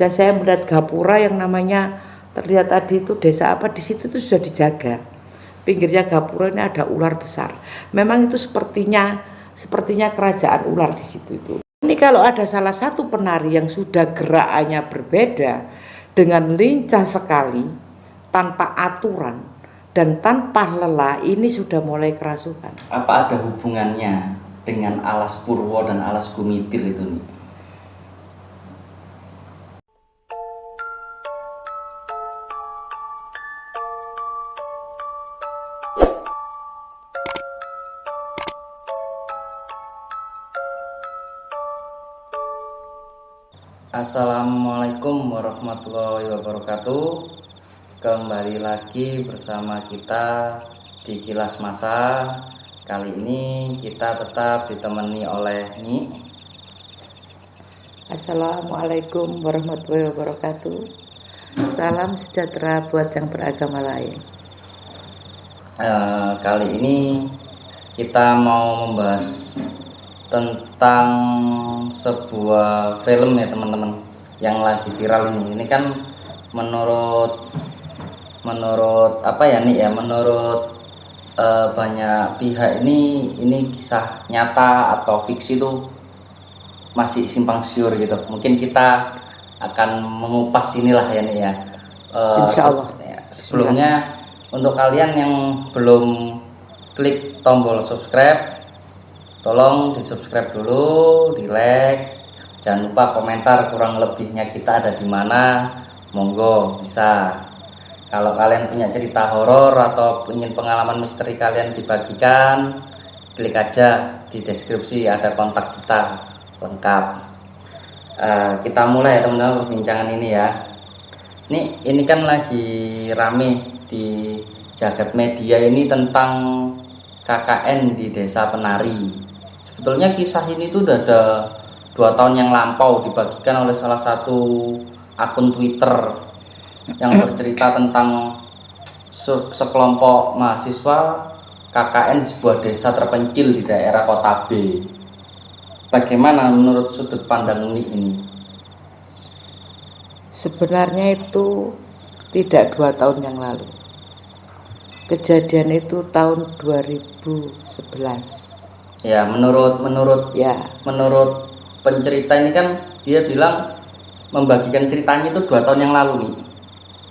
Dan saya melihat gapura yang namanya terlihat tadi itu desa apa di situ itu sudah dijaga. Pinggirnya gapura ini ada ular besar. Memang itu sepertinya kerajaan ular di situ itu. Ini kalau ada salah satu penari yang sudah gerakannya berbeda dengan lincah sekali, tanpa aturan dan tanpa lelah, ini sudah mulai kerasukan. Apa ada hubungannya dengan Alas Purwo dan Alas Gumitir itu nih? Assalamualaikum warahmatullahi wabarakatuh. Kembali lagi bersama kita di Kilas Masa. Kali ini kita tetap ditemani oleh Ni. Assalamualaikum warahmatullahi wabarakatuh. Salam sejahtera buat yang beragama lain. Kali ini kita mau membahas tentang sebuah film ya teman-teman, yang lagi viral ini. Ini kan menurut apa ya nih ya, menurut banyak pihak ini kisah nyata atau fiksi itu masih simpang siur gitu. Mungkin kita akan mengupas inilah ya nih ya. Insya Allah. Sebelumnya untuk kalian yang belum klik tombol subscribe, tolong di subscribe dulu, di like, jangan lupa komentar kurang lebihnya kita ada di mana, monggo bisa. Kalau kalian punya cerita horor atau ingin pengalaman misteri kalian dibagikan, klik aja di deskripsi, ada kontak kita lengkap. Kita mulai ya teman-teman perbincangan ini ya. Ini kan lagi rame di jagat media ini tentang KKN di Desa Penari. Sebetulnya kisah ini tuh udah ada 2 tahun yang lampau dibagikan oleh salah satu akun Twitter yang bercerita tentang sekelompok mahasiswa KKN di sebuah desa terpencil di daerah Kota B. Bagaimana menurut sudut pandang ini? Sebenarnya itu tidak 2 tahun yang lalu. Kejadian itu tahun 2011. Ya, menurut pencerita ini kan dia bilang membagikan ceritanya itu 2 tahun yang lalu nih.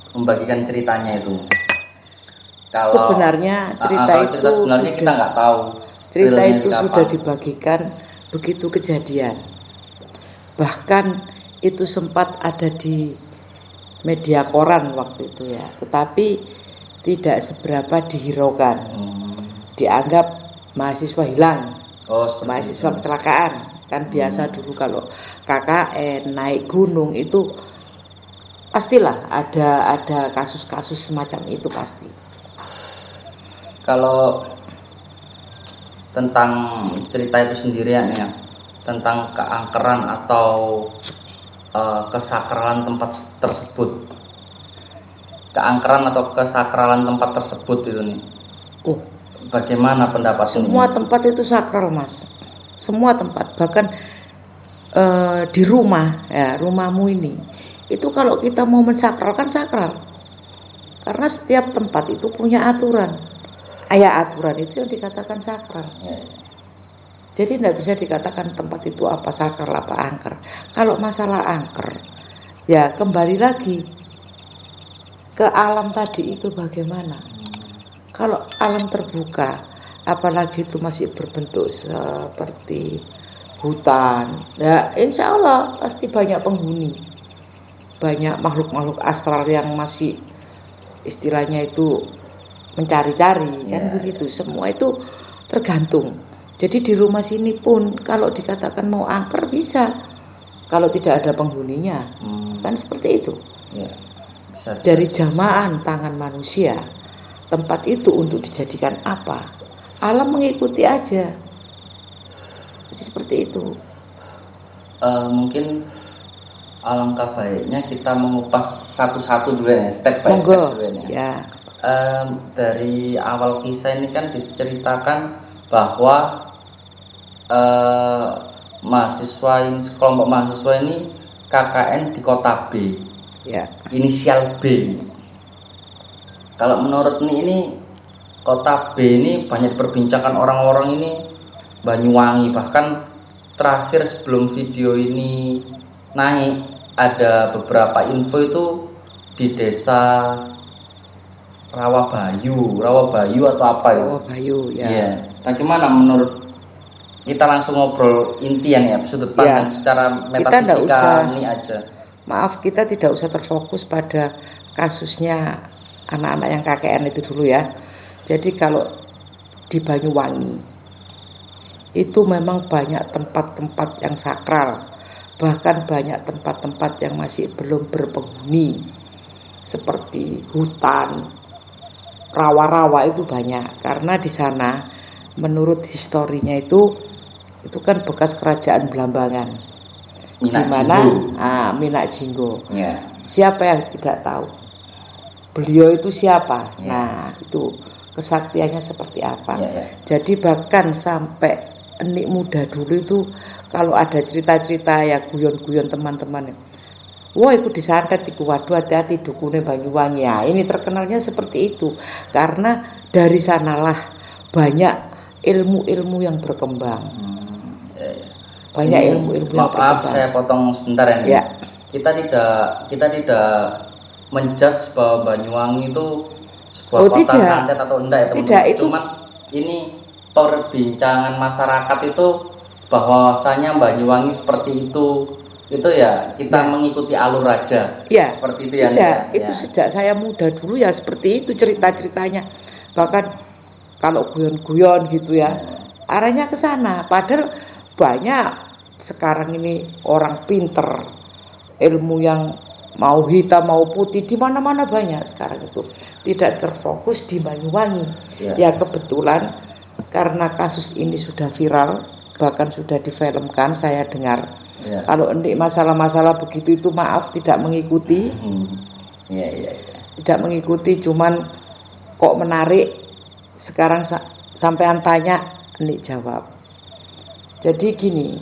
Membagikan ceritanya itu. Kalau sebenarnya cerita sebenarnya kita nggak tahu. Cerita itu sudah dibagikan begitu kejadian. Bahkan itu sempat ada di media koran waktu itu ya. Tetapi tidak seberapa dihiraukan. Dianggap mahasiswa hilang, mahasiswa kecelakaan. Kan biasa dulu kalau KKN naik gunung itu pastilah ada kasus-kasus semacam itu pasti. Kalau tentang cerita itu sendirian ya, tentang keangkeran atau kesakralan tempat tersebut, keangkeran atau kesakralan tempat tersebut itu nih. Bagaimana pendapat semua ini? Tempat itu sakral mas, semua tempat, bahkan di rumah ya, rumahmu ini itu kalau kita mau mensakralkan sakral, karena setiap tempat itu punya aturan. Aturan itu yang dikatakan sakral. Jadi tidak bisa dikatakan tempat itu apa sakral apa angker. Kalau masalah angker ya kembali lagi ke alam tadi itu bagaimana. Kalau alam terbuka, apalagi itu masih berbentuk seperti hutan, ya insya Allah pasti banyak penghuni, banyak makhluk-makhluk astral yang masih istilahnya itu mencari-cari, kan begitu. Semua itu tergantung. Jadi di rumah sini pun kalau dikatakan mau angker bisa, kalau tidak ada penghuninya, kan seperti itu. Ya, bisa. Dari jamaan tangan manusia. Tempat itu untuk dijadikan apa? Alam mengikuti aja. Jadi seperti itu. Mungkin alangkah baiknya kita mengupas satu-satu dulu ya, step by step dulu ya. Dari awal kisah ini kan diceritakan bahwa mahasiswa ini, sekelompok mahasiswa ini KKN di kota B, Ya. inisial B. Kalau menurut ini kota B ini banyak diperbincangkan orang-orang ini Banyuwangi, bahkan terakhir sebelum video ini naik ada beberapa info itu di desa Rawabayu atau apa ya? Rawabayu ya. Iya. Bagaimana menurut kita, langsung ngobrol intian ya, sudut pandang secara metafisika ini aja. Maaf, kita tidak usah terfokus pada kasusnya anak-anak yang KKN itu dulu ya. Jadi kalau di Banyuwangi itu memang banyak tempat-tempat yang sakral, bahkan banyak tempat-tempat yang masih belum berpenghuni, seperti hutan, rawa-rawa itu banyak. Karena di sana menurut historinya itu kan bekas kerajaan Blambangan, di mana Minak Jinggo. Ya. Siapa yang tidak tahu beliau itu siapa? Ya. Nah, itu kesaktiannya seperti apa? Ya. Jadi bahkan sampai enik muda dulu itu kalau ada cerita-cerita ya guyon-guyon teman-teman, wah ikut disantet iku, waduh hati-hati dukune Banyuwangi. Ya, ini terkenalnya seperti itu karena dari sanalah banyak ilmu-ilmu yang berkembang. Banyak ilmu-ilmu yang berkembang. Maaf saya potong sebentar ya. Kita tidak menjudge bahwa Banyuwangi itu sebuah kota santet atau enggak ya teman-teman. Tidak, itu cuman ini perbincangan masyarakat itu bahwasanya Banyuwangi seperti itu ya kita mengikuti alur aja. Ya, seperti itu ya. Itu sejak saya muda dulu ya seperti itu cerita-ceritanya. Bahkan kalau guyon-guyon gitu ya, arahnya ke sana. Padahal banyak sekarang ini orang pinter, ilmu yang mau hitam mau putih di mana-mana banyak sekarang itu. Tidak terfokus di Banyuwangi. Ya kebetulan karena kasus ini sudah viral, bahkan sudah difilmkan, saya dengar. Kalau endik masalah-masalah begitu itu maaf tidak mengikuti. Tidak mengikuti, cuman kok menarik. Sekarang sampean tanya, endik jawab. Jadi gini,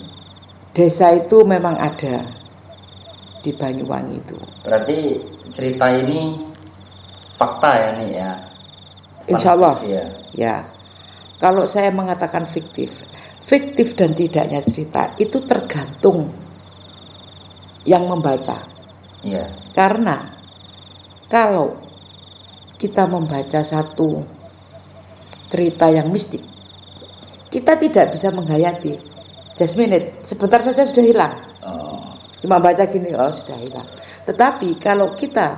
desa itu memang ada di Banyuwangi itu. Berarti cerita ini fakta ya nih ya? Insya Allah ya. Kalau saya mengatakan fiktif dan tidaknya cerita itu tergantung yang membaca. Iya. Karena kalau kita membaca satu cerita yang mistik, kita tidak bisa menghayati. Just minute, sebentar saja sudah hilang. Cuma baca gini, sudah hilang. Tetapi kalau kita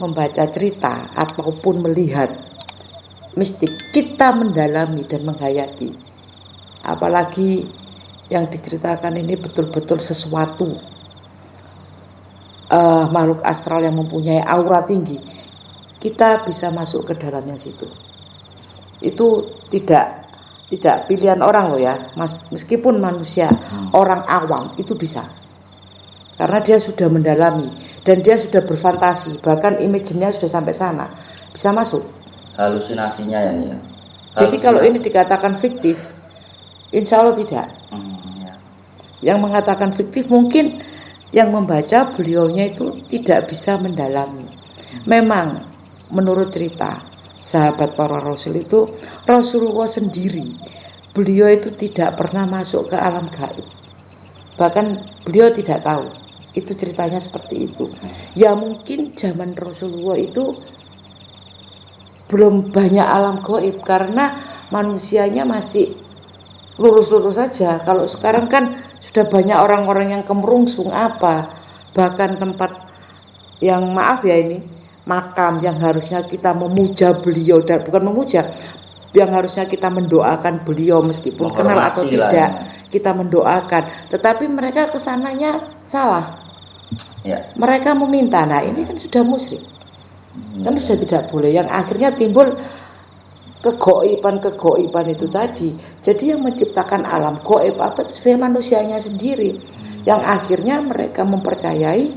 membaca cerita ataupun melihat mistik, kita mendalami dan menghayati. Apalagi yang diceritakan ini betul-betul sesuatu makhluk astral yang mempunyai aura tinggi, kita bisa masuk ke dalamnya situ. Itu tidak pilihan orang loh ya, meskipun manusia orang awam itu bisa, karena dia sudah mendalami dan dia sudah berfantasi, bahkan image-nya sudah sampai sana, bisa masuk. Halusinasinya ya nih. Jadi kalau ini dikatakan fiktif, insya Allah tidak. Yang mengatakan fiktif mungkin yang membaca beliaunya itu tidak bisa mendalami. Memang menurut cerita sahabat para rasul itu, Rasulullah sendiri, beliau itu tidak pernah masuk ke alam gaib. Bahkan beliau tidak tahu. Itu ceritanya seperti itu. Ya mungkin zaman Rasulullah itu belum banyak alam gaib karena manusianya masih lurus-lurus saja. Kalau sekarang kan sudah banyak orang-orang yang kemerungsung apa. Bahkan tempat yang maaf ya ini, makam yang harusnya kita memuja beliau, dan bukan memuja, yang harusnya kita mendoakan beliau meskipun kenal atau tidak, kita mendoakan, tetapi mereka kesananya salah. Mereka meminta, nah ini kan sudah musyrik, kan sudah tidak boleh, yang akhirnya timbul kegoiban itu tadi. Jadi yang menciptakan alam goib apa sebenarnya manusianya sendiri, yang akhirnya mereka mempercayai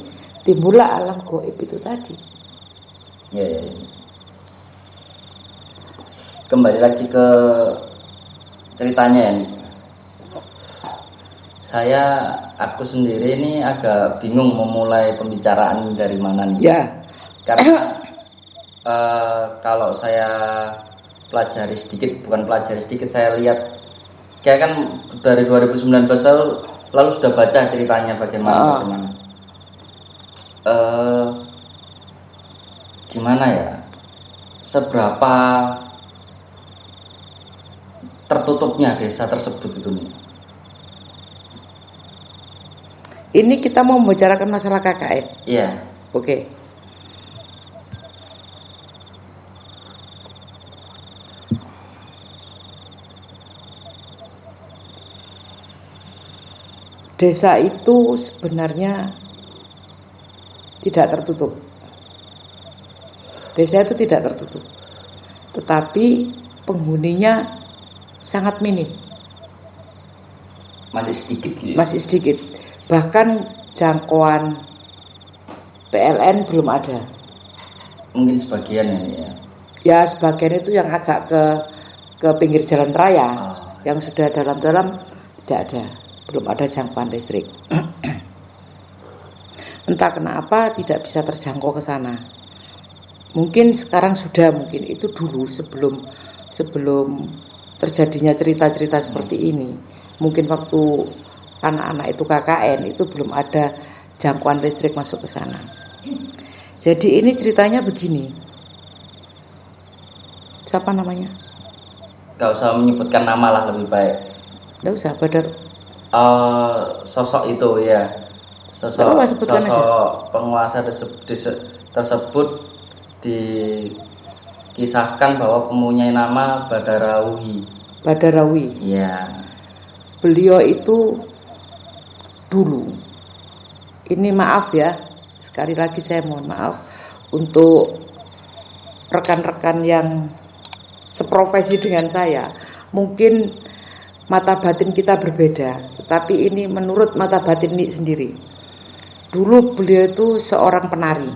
timbullah alam goib itu tadi. Ya. Kembali lagi ke ceritanya ya nih. aku sendiri ini agak bingung memulai pembicaraan dari mana nih. Ya. Karena kalau saya pelajari sedikit, bukan pelajari sedikit, saya lihat kayak kan dari 2019 lalu sudah baca ceritanya bagaimana. Gimana ya? Seberapa tertutupnya desa tersebut itu nih? Ini kita mau membicarakan masalah KKN. Iya. Oke. Desa itu sebenarnya tidak tertutup. Desa itu tidak tertutup, tetapi penghuninya sangat minim. Masih sedikit gitu. Masih sedikit. Bahkan jangkauan PLN belum ada. Mungkin sebagian ini ya. Ya sebagian itu yang agak ke pinggir jalan raya, yang sudah dalam-dalam tidak ada, belum ada jangkauan listrik. Entah kenapa tidak bisa terjangkau ke sana. Mungkin sekarang sudah, mungkin itu dulu sebelum terjadinya cerita-cerita seperti ini. Mungkin waktu anak-anak itu KKN itu belum ada jangkauan listrik masuk ke sana. Jadi ini ceritanya begini. Siapa namanya? Gak usah menyebutkan nama lah, lebih baik. Nggak usah, Badar. Sosok itu ya. Sosok penguasa tersebut dikisahkan bahwa mempunyai nama Badarawi. Iya. Beliau itu dulu, ini maaf ya, sekali lagi saya mohon maaf untuk rekan-rekan yang seprofesi dengan saya. Mungkin mata batin kita berbeda, tetapi ini menurut mata batin ini sendiri. Dulu beliau itu seorang penari.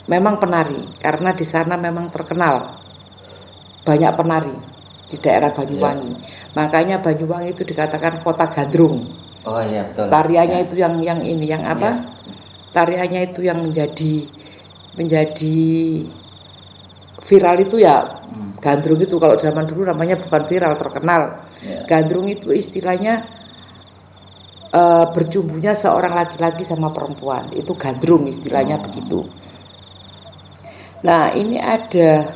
Memang penari, karena di sana memang terkenal banyak penari di daerah Banyuwangi. Makanya Banyuwangi itu dikatakan kota gandrung. Oh iya betul. Tariannya itu yang ini, yang apa? Tariannya itu yang menjadi viral itu ya gandrung itu. Kalau zaman dulu namanya bukan viral, terkenal. Gandrung itu istilahnya berjumbunya seorang laki-laki sama perempuan. Itu gandrung istilahnya begitu. Nah, ini ada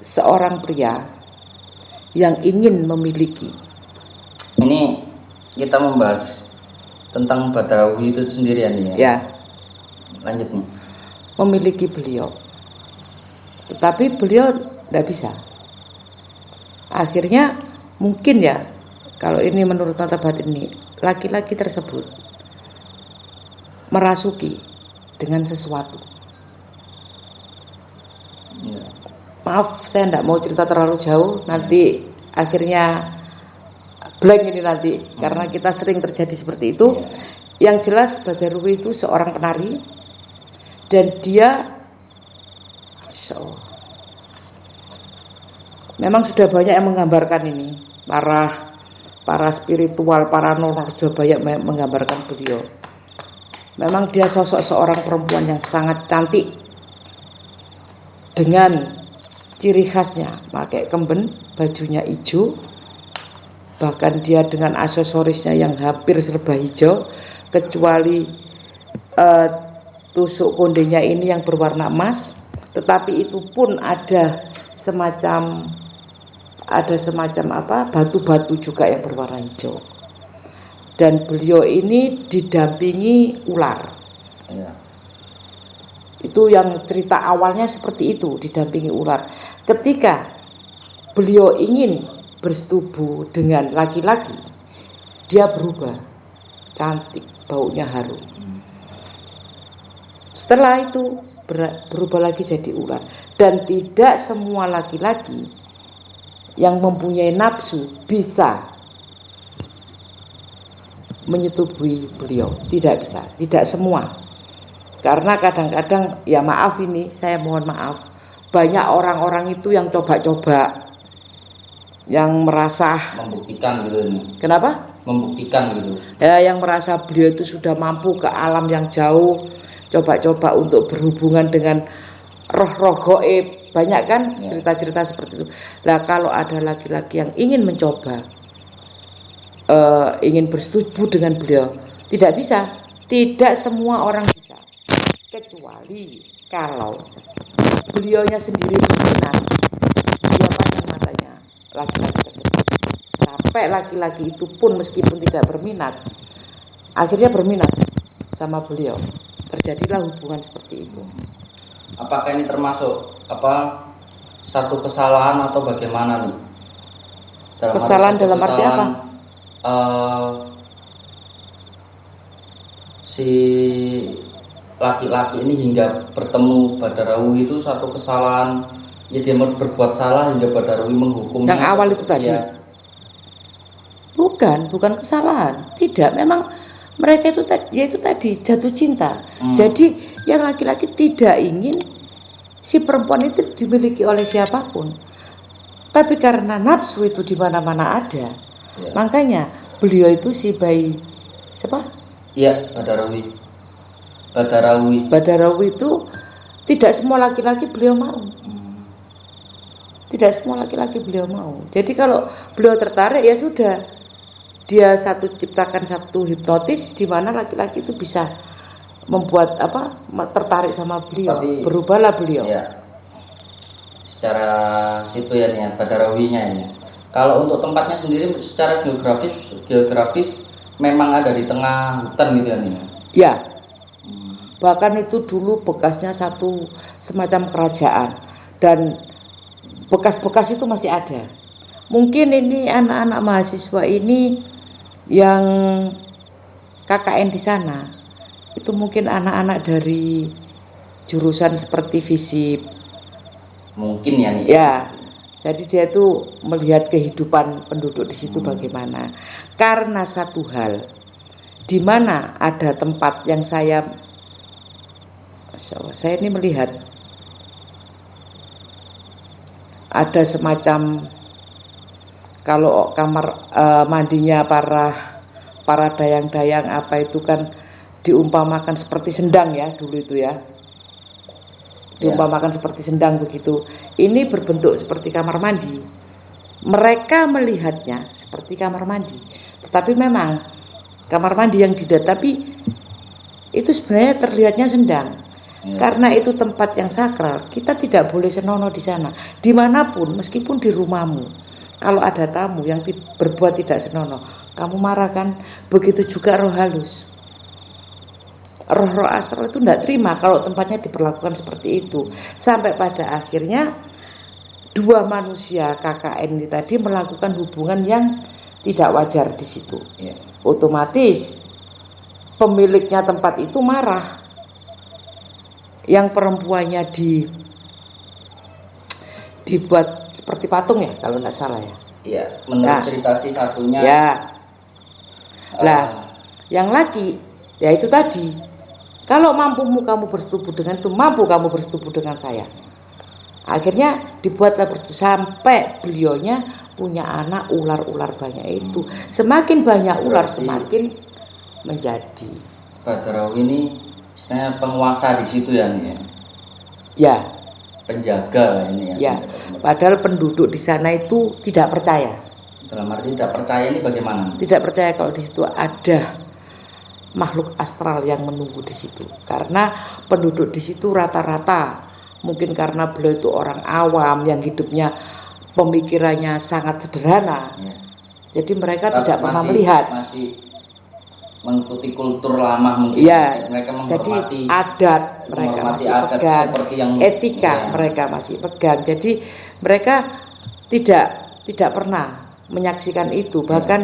seorang pria yang ingin memiliki. Ini kita membahas tentang Badarawi itu sendirian ya. Ya. Lanjut nih. Memiliki beliau. Tetapi beliau tidak bisa. Akhirnya mungkin ya, kalau ini menurut mata batin ini, laki-laki tersebut merasuki dengan sesuatu. Ya. Maaf, saya tidak mau cerita terlalu jauh, nanti akhirnya blank ini nanti, karena kita sering terjadi seperti itu. Yang jelas Badarawi itu seorang penari, dan dia memang sudah banyak yang menggambarkan ini, para spiritual, para paranormal sudah banyak menggambarkan beliau. Memang dia sosok seorang perempuan yang sangat cantik, dengan ciri khasnya pakai kemben, bajunya hijau, bahkan dia dengan aksesorisnya yang hampir serba hijau, kecuali tusuk kondenya ini yang berwarna emas, tetapi itu pun ada semacam apa, batu-batu juga yang berwarna hijau. Dan beliau ini didampingi ular. Ya. Itu yang cerita awalnya seperti itu, didampingi ular. Ketika beliau ingin bersetubuh dengan laki-laki, dia berubah cantik, baunya harum. Setelah itu berubah lagi jadi ular. Dan tidak semua laki-laki yang mempunyai nafsu bisa menyetubuhi beliau. Tidak bisa, tidak semua. Karena kadang-kadang, ya maaf ini, saya mohon maaf, banyak orang-orang itu yang coba-coba yang merasa membuktikan gitu ini. Kenapa? Membuktikan gitu. Ya, yang merasa beliau itu sudah mampu ke alam yang jauh, coba-coba untuk berhubungan dengan roh-roh goib, banyak kan cerita-cerita seperti itu. Nah, kalau ada laki-laki yang ingin mencoba, ingin bersetubuh dengan beliau, tidak bisa. Tidak semua orang bisa, kecuali kalau beliaunya sendiri berminat, dia pasang matanya laki-laki tersebut. Sampai laki-laki itu pun meskipun tidak berminat, akhirnya berminat sama beliau. Terjadilah hubungan seperti itu. Apakah ini termasuk satu kesalahan atau bagaimana nih? Kesalahan dalam arti apa? Si laki-laki ini hingga bertemu Badarawi itu satu kesalahan, ya dia berbuat salah hingga Badarawi menghukumnya. Yang awal itu tadi ya. Bukan kesalahan, tidak, memang mereka itu tadi jatuh cinta. Jadi yang laki-laki tidak ingin si perempuan itu dimiliki oleh siapapun, tapi karena nafsu itu di mana-mana ada, makanya beliau itu si bayi siapa? Iya, Badarawi itu tidak semua laki-laki beliau mau. Tidak semua laki-laki beliau mau. Jadi kalau beliau tertarik, ya sudah, dia ciptakan satu hipnotis di mana laki-laki itu bisa membuat tertarik sama beliau. Tapi, berubahlah beliau. Ya, secara situ ya nih, Badarawinya ini. Kalau untuk tempatnya sendiri secara geografis memang ada di tengah hutan gitu ya nih. Ya. Bahkan itu dulu bekasnya satu semacam kerajaan, dan bekas-bekas itu masih ada. Mungkin ini anak-anak mahasiswa ini yang KKN di sana, itu mungkin anak-anak dari jurusan seperti FISIP. Mungkin ya nih. Ya, jadi dia itu melihat kehidupan penduduk di situ bagaimana. Karena satu hal, di mana ada tempat yang saya ini melihat ada semacam, kalau kamar mandinya para dayang-dayang apa itu kan diumpamakan seperti sendang ya dulu itu ya, diumpamakan seperti sendang begitu. Ini berbentuk seperti kamar mandi. Mereka melihatnya seperti kamar mandi, tetapi memang kamar mandi yang tapi itu sebenarnya terlihatnya sendang. Karena itu tempat yang sakral, kita tidak boleh senonoh di sana. Dimanapun, meskipun di rumahmu, kalau ada tamu yang berbuat tidak senonoh, kamu marah kan? Begitu juga roh halus, roh-roh astral itu tidak terima kalau tempatnya diperlakukan seperti itu. Sampai pada akhirnya dua manusia KKN ini tadi melakukan hubungan yang tidak wajar di situ. Otomatis pemiliknya tempat itu marah. Yang perempuannya dibuat seperti patung ya kalau tidak salah ya. Iya, menurut cerita si satunya. Ya. Yang laki ya itu tadi. Kalau mampumu kamu bersetubuh dengan itu, mampu kamu bersetubuh dengan saya. Akhirnya dibuatlah bersetubuh sampai beliaunya punya anak ular-ular banyak itu. Semakin banyak ular semakin menjadi. Badarawi ini istilahnya penguasa di situ ya nih ya. Ya. Penjaga ini ya. Ya. Padahal penduduk di sana itu tidak percaya. Dalam arti tidak percaya ini bagaimana? Tidak percaya kalau di situ ada makhluk astral yang menunggu di situ. Karena penduduk di situ rata-rata mungkin karena beliau itu orang awam yang hidupnya pemikirannya sangat sederhana. Jadi mereka tidak pernah melihat. Masih mengikuti kultur lama mungkin. Ya, mereka menghormati jadi adat mereka masih pegang, etika mereka masih pegang. Jadi mereka tidak pernah menyaksikan itu. Bahkan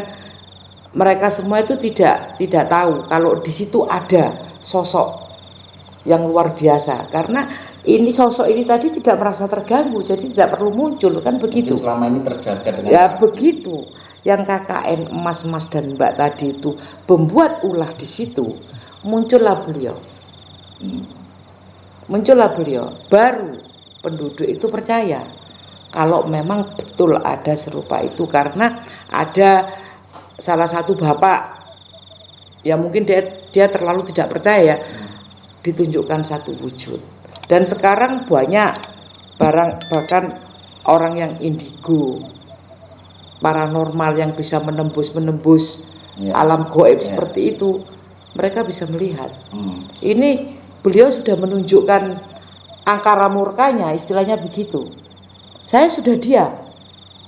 mereka semua itu tidak tahu kalau di situ ada sosok yang luar biasa. Karena ini sosok ini tadi tidak merasa terganggu, jadi tidak perlu muncul kan begitu. Mungkin selama ini terjaga dengan ya begitu. Yang KKN Mas dan Mbak tadi itu membuat ulah di situ, muncullah beliau. Baru penduduk itu percaya kalau memang betul ada serupa itu, karena ada salah satu bapak ya mungkin dia terlalu tidak percaya ditunjukkan satu wujud. Dan sekarang banyak bahkan orang yang indigo, paranormal yang bisa menembus alam gaib seperti itu, mereka bisa melihat. Ini beliau sudah menunjukkan angkara murkanya, istilahnya begitu. Saya sudah diam.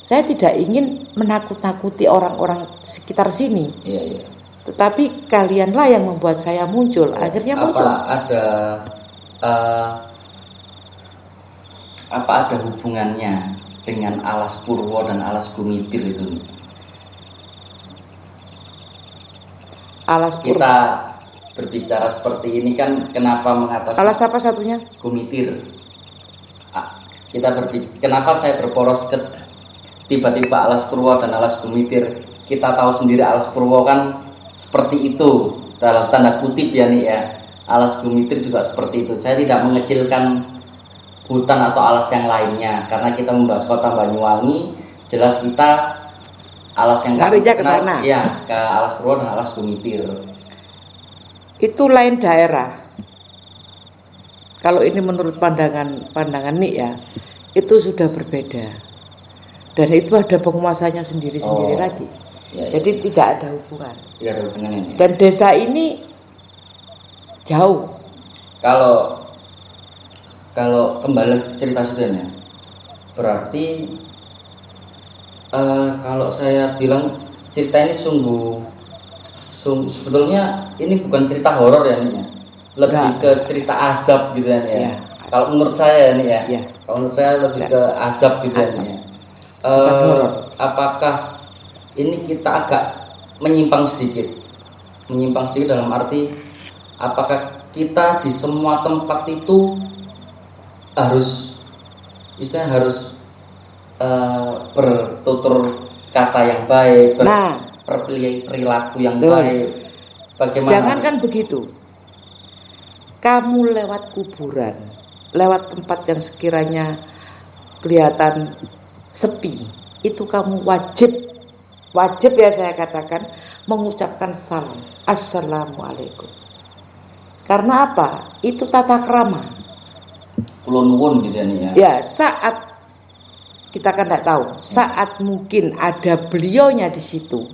Saya tidak ingin menakut-nakuti orang-orang sekitar sini. Tetapi kalianlah yang membuat saya muncul. Akhirnya muncul. Apa ada hubungannya dengan Alas Purwo dan Alas Gumitir itu? Alas Purwo. Kita berbicara seperti ini kan, kenapa mengatasi Alas apa satunya? Gumitir. Kenapa saya berporos ke tiba-tiba Alas Purwo dan Alas Gumitir? Kita tahu sendiri Alas Purwo kan seperti itu dalam tanda kutip ya nih ya. Alas Gumitir juga seperti itu. Saya tidak mengecilkan hutan atau alas yang lainnya, karena kita membahas kota Banyuwangi, jelas kita alas yang larinya ke sana. Ya, ke Alas Purwo dan Alas Gumitir. Itu lain daerah. Kalau ini menurut pandangan nih ya, itu sudah berbeda. Dan itu ada penguasanya sendiri-sendiri lagi. Jadi tidak ada hubungan. Tidak ada hubungannya. Dan desa ini jauh. Kalau kembali ke cerita Sudan ya, berarti kalau saya bilang cerita ini sungguh sebetulnya ini bukan cerita horor ya nih ya, lebih ke cerita azab gitu ya nih ya. Kalau menurut saya nih ya, kalau menurut saya lebih ke azab gitu ya nih ya. Apakah ini kita agak menyimpang sedikit dalam arti apakah kita di semua tempat itu harus bertutur kata yang baik, berperilaku yang baik? Bagaimana? Jangan kan begitu. Kamu lewat kuburan, lewat tempat yang sekiranya kelihatan sepi, itu kamu wajib ya saya katakan mengucapkan salam, assalamualaikum. Karena apa? Itu tata krama. Kulon-kulon gitu ya nih ya. Ya, saat kita kan tidak tahu, saat mungkin ada beliaunya di situ,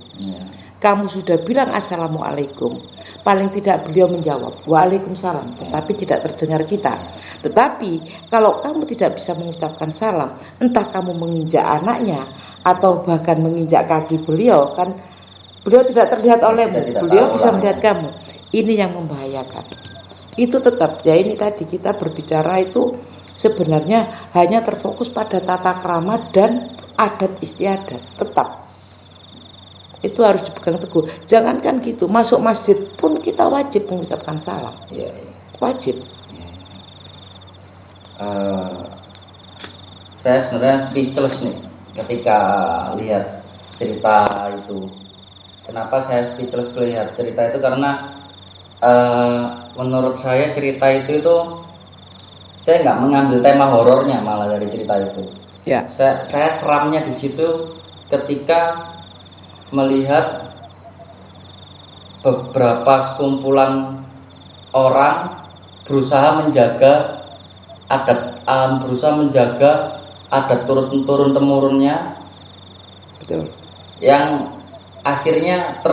kamu sudah bilang assalamualaikum, paling tidak beliau menjawab waalaikumsalam, tetapi tidak terdengar kita. Tetapi kalau kamu tidak bisa mengucapkan salam, entah kamu menginjak anaknya atau bahkan menginjak kaki beliau, kan beliau tidak terlihat olehmu, beliau bisa melihat kamu. Ini yang membahayakan. Itu tetap ya, ini tadi kita berbicara itu sebenarnya hanya terfokus pada tata krama dan adat istiadat. Tetap itu harus dipegang teguh. Jangankan gitu, masuk masjid pun kita wajib mengucapkan salam. Wajib. Saya sebenarnya speechless nih ketika lihat cerita itu. Kenapa saya speechless melihat cerita itu? Karena menurut saya cerita itu saya nggak mengambil tema horornya malah dari cerita itu. Saya seramnya di situ ketika melihat beberapa sekumpulan orang berusaha menjaga adat turun temurunnya, betul, yang akhirnya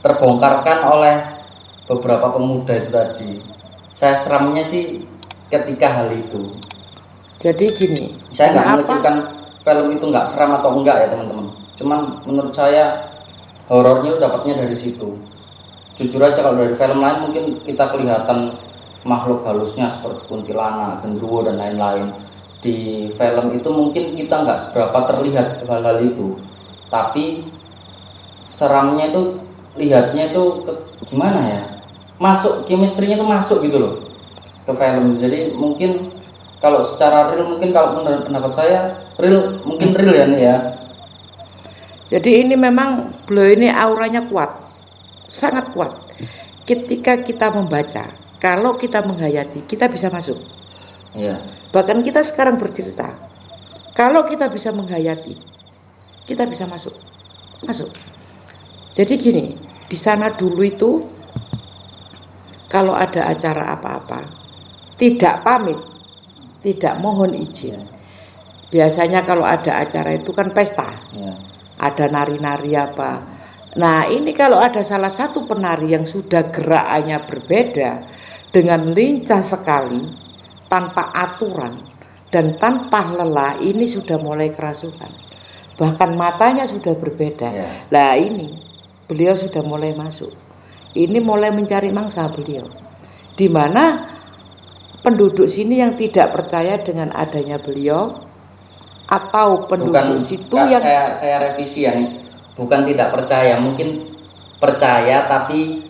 terbongkarkan oleh beberapa pemuda itu tadi. Saya seramnya sih ketika hal itu. Jadi gini, saya nggak mengecilkan film itu nggak seram atau enggak ya teman-teman. Cuman menurut saya horornya dapatnya dari situ. Jujur aja kalau dari film lain mungkin kita kelihatan makhluk halusnya seperti kuntilanak, genderuwo dan lain-lain. Di film itu mungkin kita nggak seberapa terlihat hal-hal itu. Tapi seramnya itu lihatnya itu gimana ya? Masuk, chemistry-nya itu masuk gitu loh ke film. Jadi mungkin kalau secara real, mungkin kalau menurut pendapat saya real ya nih ya. Jadi ini memang beliau ini auranya kuat, sangat kuat. Ketika kita membaca, kalau kita menghayati, kita bisa masuk. Iya. Bahkan kita sekarang bercerita, Kalau kita bisa menghayati, kita bisa masuk. Jadi gini, di sana dulu itu kalau ada acara apa-apa, tidak pamit, tidak mohon izin. Biasanya kalau ada acara itu kan pesta, ada nari-nari apa. Nah ini kalau ada salah satu penari yang sudah gerakannya berbeda, dengan lincah sekali, tanpa aturan dan tanpa lelah, ini sudah mulai kerasukan. Bahkan matanya sudah berbeda. Nah ini beliau sudah mulai masuk. Ini mulai mencari mangsa beliau. Di mana penduduk sini yang tidak percaya dengan adanya beliau, atau penduduk situ yang saya revisi ya nih, bukan tidak percaya, mungkin percaya tapi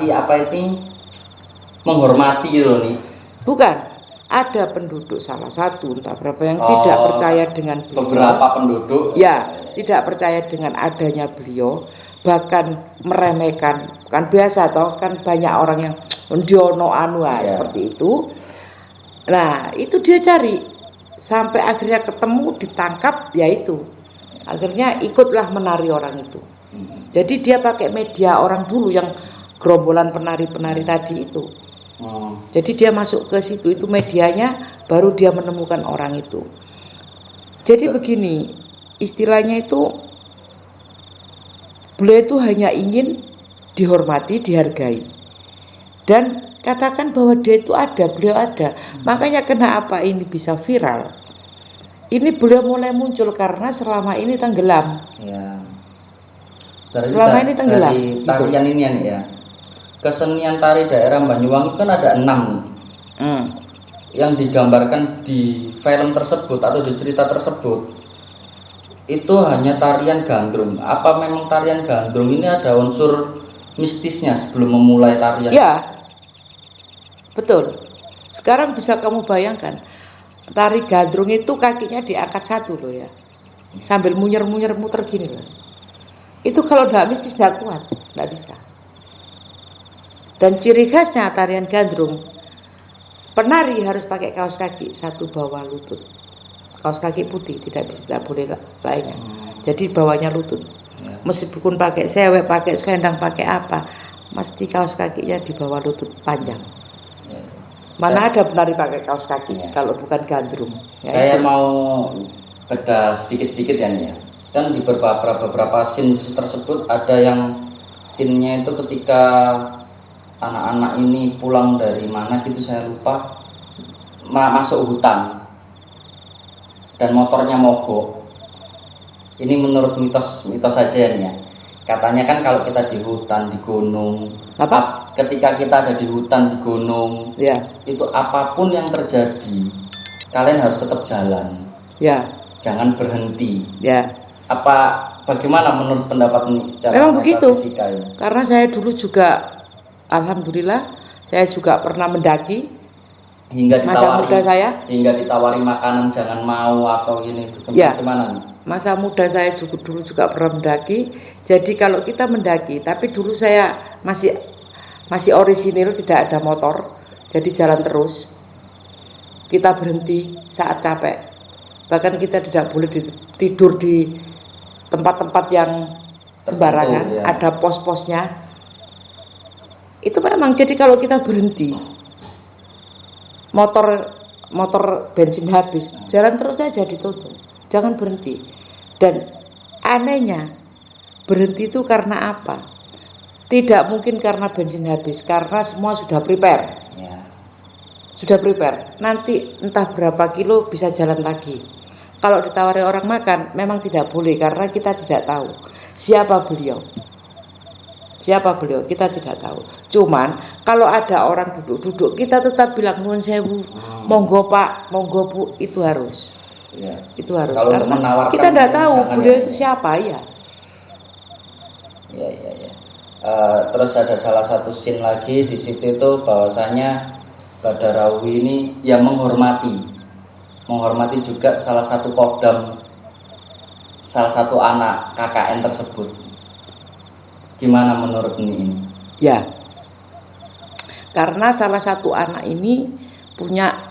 apa ini menghormati loh nih. Bukan, ada penduduk salah satu entah berapa yang tidak percaya dengan beliau. Beberapa penduduk ya tidak percaya dengan adanya beliau, bahkan meremehkan. Kan biasa toh, kan banyak orang yang mendiono seperti itu. Nah itu dia cari sampai akhirnya ketemu, ditangkap, yaitu akhirnya ikutlah menari orang itu. Jadi dia pakai media orang dulu yang gerombolan penari-penari tadi itu. Jadi dia masuk ke situ, itu medianya, baru dia menemukan orang itu. Jadi begini, istilahnya itu beliau itu hanya ingin dihormati, dihargai, dan katakan bahwa dia itu ada, beliau ada. Makanya kenapa ini bisa viral? Ini beliau mulai muncul karena selama ini tenggelam. Selama ini tenggelam. Dari tarian ini ya. Kesenian tari daerah Banyuwangi kan ada 6 nih. Yang digambarkan di film tersebut atau di cerita tersebut itu hanya tarian gandrung. Apa memang tarian gandrung ini ada unsur mistisnya sebelum memulai tarian? Ya, betul. Sekarang bisa kamu bayangkan, tari gandrung itu kakinya diangkat satu loh ya, sambil munyer-munyer muter gini loh. Itu kalau tidak mistis tidak kuat, tidak bisa. Dan ciri khasnya tarian gandrung, penari harus pakai kaos kaki satu bawah lutut, kaos kaki putih, tidak boleh lainnya. Jadi bawahnya lutut. Meskipun pakai sewek, pakai selendang, pakai apa, mesti kaos kakinya di bawah lutut panjang. Mana ada penari pakai kaos kaki kalau bukan gandrung. Saya mau beda sedikit-sedikit ya nih ya. Kan di beberapa scene tersebut ada yang scene-nya itu ketika anak-anak ini pulang dari mana gitu, saya lupa, masuk hutan dan motornya mogok. Ini menurut mitos saja ya. Katanya kan kalau kita di hutan, di gunung, ketika kita ada di hutan, di gunung, itu apapun yang terjadi, kalian harus tetap jalan, jangan berhenti. Bagaimana menurut pendapat ini? Memang begitu. Karena saya dulu juga, alhamdulillah, saya juga pernah mendaki. Hingga ditawari makanan jangan mau atau ini. Gimana nih? Masa muda saya dulu juga pernah mendaki. Jadi kalau kita mendaki, tapi dulu saya masih orisinil, tidak ada motor, jadi jalan terus. Kita berhenti saat capek. Bahkan kita tidak boleh tidur di tempat-tempat yang sembarangan, ada pos-posnya. Itu memang, jadi kalau kita berhenti, motor bensin habis, jalan terus saja ditutup, jangan berhenti. Dan anehnya, berhenti itu karena apa? Tidak mungkin karena bensin habis, karena semua sudah prepare. Sudah prepare, nanti entah berapa kilo bisa jalan lagi. Kalau ditawari orang makan, memang tidak boleh, karena kita tidak tahu siapa beliau, kita tidak tahu. Cuman kalau ada orang duduk-duduk, kita tetap bilang nuwun sewu, monggo Pak, monggo Bu, itu harus. Itu harus. Kalau karena kita tidak tahu beliau itu siapa ya. Terus ada salah satu scene lagi di situ itu bahwasanya Badarawi ini yang menghormati juga salah satu kodam, salah satu anak KKN tersebut. Gimana menurut ini? Ya, karena salah satu anak ini punya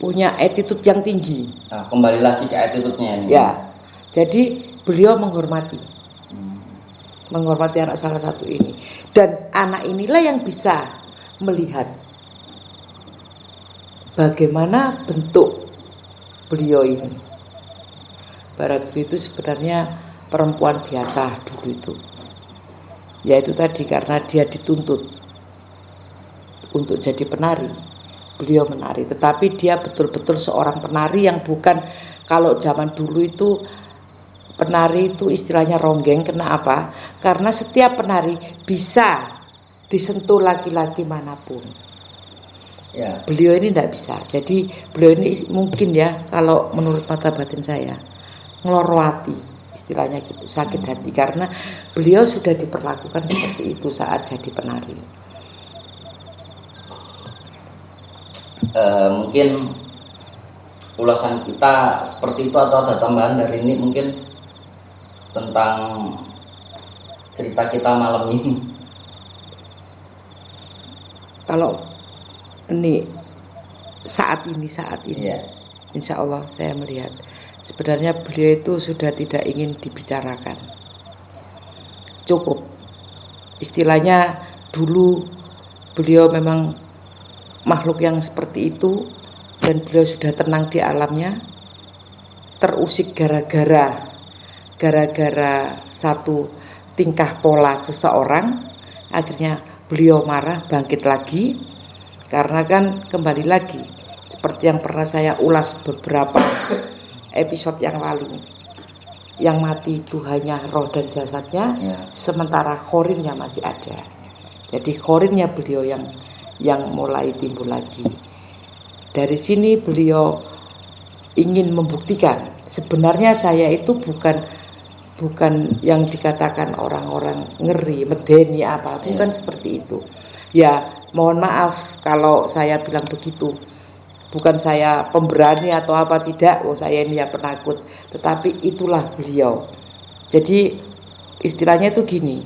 punya attitude yang tinggi. Nah, kembali lagi ke attitude-nya ini. Ya, jadi beliau menghormati anak salah satu ini, dan anak inilah yang bisa melihat bagaimana bentuk beliau ini. Baratwi itu sebenarnya perempuan biasa dulu itu, yaitu tadi karena dia dituntut untuk jadi penari, beliau menari, tetapi dia betul-betul seorang penari yang bukan, kalau zaman dulu itu penari itu istilahnya ronggeng. Kenapa? Karena setiap penari bisa disentuh laki-laki manapun. Ya. Beliau ini tidak bisa. Jadi beliau ini mungkin ya, kalau menurut mata batin saya, ngeloro hati, istilahnya gitu, sakit hati, karena beliau sudah diperlakukan seperti itu saat jadi penari. Mungkin ulasan kita seperti itu, atau ada tambahan dari ini mungkin tentang cerita kita malam ini? Kalau ini saat ini ya. Insya Allah saya melihat sebenarnya beliau itu sudah tidak ingin dibicarakan, cukup. Istilahnya dulu beliau memang makhluk yang seperti itu, dan beliau sudah tenang di alamnya, terusik gara-gara satu tingkah pola seseorang. Akhirnya beliau marah, bangkit lagi, karena kan kembali lagi seperti yang pernah saya ulas beberapa episode yang lalu, yang mati itu hanya roh dan jasadnya, sementara khorinnya masih ada. Jadi khorinnya beliau yang mulai timbul lagi. Dari sini beliau ingin membuktikan sebenarnya saya itu bukan yang dikatakan orang-orang ngeri, medeni apa, bukan seperti itu. Ya, mohon maaf kalau saya bilang begitu. Bukan saya pemberani atau apa, tidak. Oh, saya ini ya penakut. Tetapi itulah beliau. Jadi istilahnya itu gini.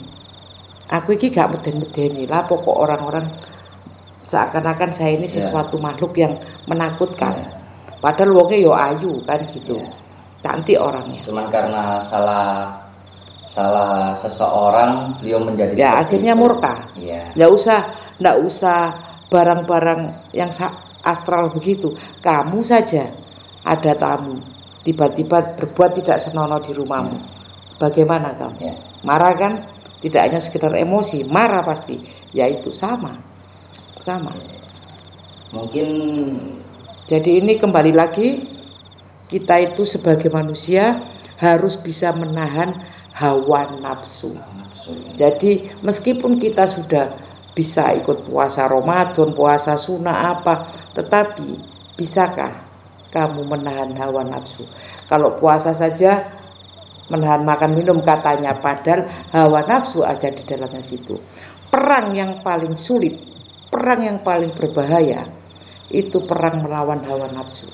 Aku ini gak meden-medeni lah, pokok orang-orang seakan-akan saya ini sesuatu makhluk yang menakutkan. Padahal wongnya yo ayu kan gitu. Cantik orangnya. Cuman karena salah seseorang beliau menjadi ya akhirnya itu murka. Nggak usah barang-barang yang astral begitu. Kamu saja ada tamu, tiba-tiba berbuat tidak senonoh di rumahmu. Bagaimana kamu? Marah kan? Tidak hanya sekedar emosi, marah pasti. Ya itu sama. Mungkin jadi ini kembali lagi, kita itu sebagai manusia harus bisa menahan hawa nafsu. Jadi meskipun kita sudah bisa ikut puasa Ramadan, puasa sunnah apa, tetapi bisakah kamu menahan hawa nafsu? Kalau puasa saja menahan makan minum katanya, padahal hawa nafsu aja di dalamnya situ. Perang yang paling sulit, perang yang paling berbahaya itu perang melawan hawa nafsu.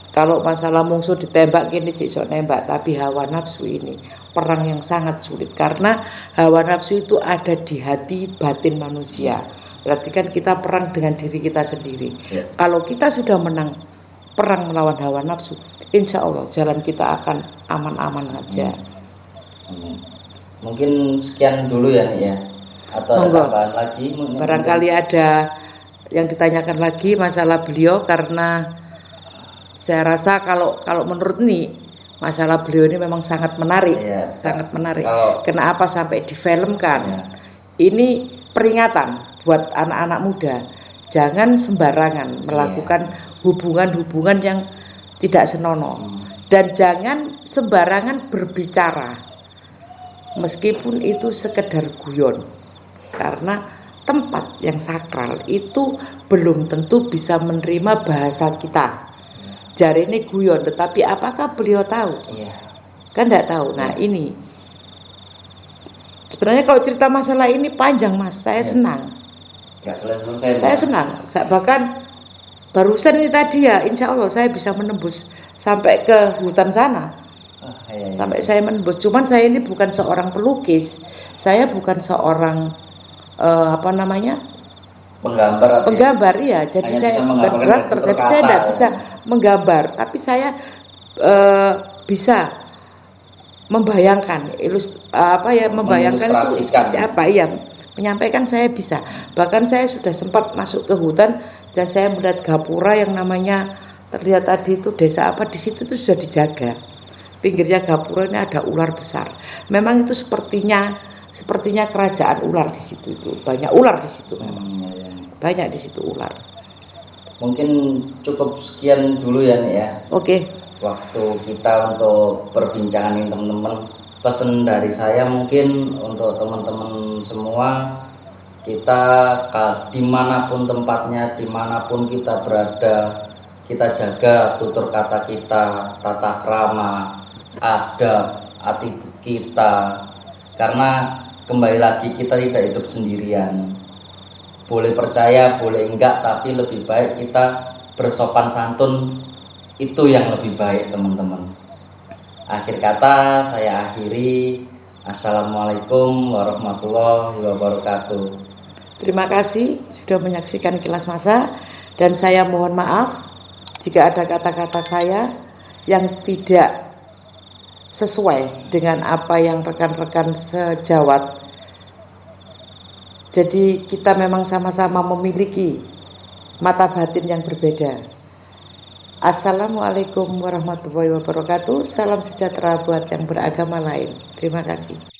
Kalau masalah musuh ditembak gini cik nembak, tapi hawa nafsu ini perang yang sangat sulit, karena hawa nafsu itu ada di hati batin manusia. Berarti kan kita perang dengan diri kita sendiri. Kalau kita sudah menang perang melawan hawa nafsu, insya Allah jalan kita akan aman-aman aja. Mungkin sekian dulu ya nih ya, atau ada tambahan lagi? Barangkali ada yang ditanyakan lagi masalah beliau, karena saya rasa kalau menurut nih masalah beliau ini memang sangat menarik, sangat menarik. Kenapa sampai difilmkan? Ini peringatan buat anak-anak muda, jangan sembarangan melakukan hubungan-hubungan yang tidak senonoh, dan jangan sembarangan berbicara meskipun itu sekedar guyon, karena tempat yang sakral itu belum tentu bisa menerima bahasa kita. Jari ini guyon, tetapi apakah beliau tahu? Kan tidak tahu. Nah ini sebenarnya kalau cerita masalah ini panjang mas, saya senang. Gak selesai. Saya senang. Bahkan barusan ini tadi ya, insya Allah saya bisa menembus sampai ke hutan sana. Sampai saya menembus. Cuman saya ini bukan seorang pelukis, saya bukan seorang penggambar atau Penggambar ya, jadi hanya saya bisa bukan menggambarkan drafter, dari jadi kata, saya tidak ya. bisa menggambar, tapi saya bisa membayangkan membayangkan itu Mengilustrasikan. seperti apa ya, menyampaikan saya bisa. Bahkan saya sudah sempat masuk ke hutan dan saya melihat gapura yang namanya terlihat tadi itu desa apa, di situ tuh sudah dijaga. Pinggirnya gapura ini ada ular besar. Memang itu sepertinya kerajaan ular di situ, itu banyak ular di situ memang. Ya. Banyak di situ ular. Mungkin cukup sekian dulu ya nih ya. Oke. Waktu kita untuk perbincangan ini teman-teman. Pesan dari saya mungkin untuk teman-teman semua, kita dimanapun tempatnya, dimanapun kita berada, kita jaga tutur kata kita, tata krama, adab, attitude kita, karena kembali lagi kita tidak hidup sendirian. Boleh percaya, boleh enggak, tapi lebih baik kita bersopan santun, itu yang lebih baik teman-teman. Akhir kata saya akhiri. Assalamualaikum warahmatullahi wabarakatuh. Terima kasih sudah menyaksikan Kilas Masa, dan saya mohon maaf jika ada kata-kata saya yang tidak sesuai dengan apa yang rekan-rekan sejawat. Jadi kita memang sama-sama memiliki mata batin yang berbeda. Assalamualaikum warahmatullahi wabarakatuh. Salam sejahtera buat yang beragama lain. Terima kasih.